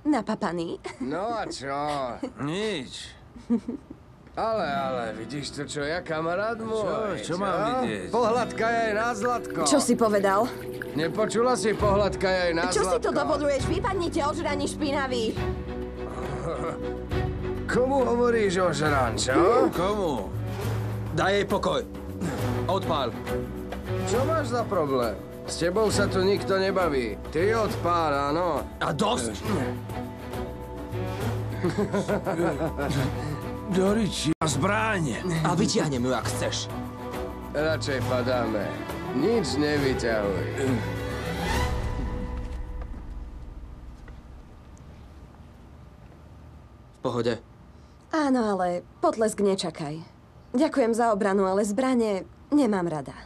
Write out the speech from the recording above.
Napapaný. No a čo? Nič. Ale, vidíš to, čo ja, kamarát môj? Čo mám vidieť? Pohľadkaj aj na zlatko. Čo si povedal? Nepočula si pohľadkaj aj na Čo zlatko? si to dovoluješ? Vypadnite ožraní špinavý. Komu hovoríš ožran, čo? Komu? Daj jej pokoj. Odpál. Čo máš za problém? S tebou sa tu nikto nebaví. Ty odpál, áno. A dosť. Doriči, zbraň. A vytiahnem ju, ak chceš. Radšej padáme. Nič nevyťahuj. V pohode. Áno, ale potlesk nečakaj. Ďakujem za obranu, ale zbrane nemám rada.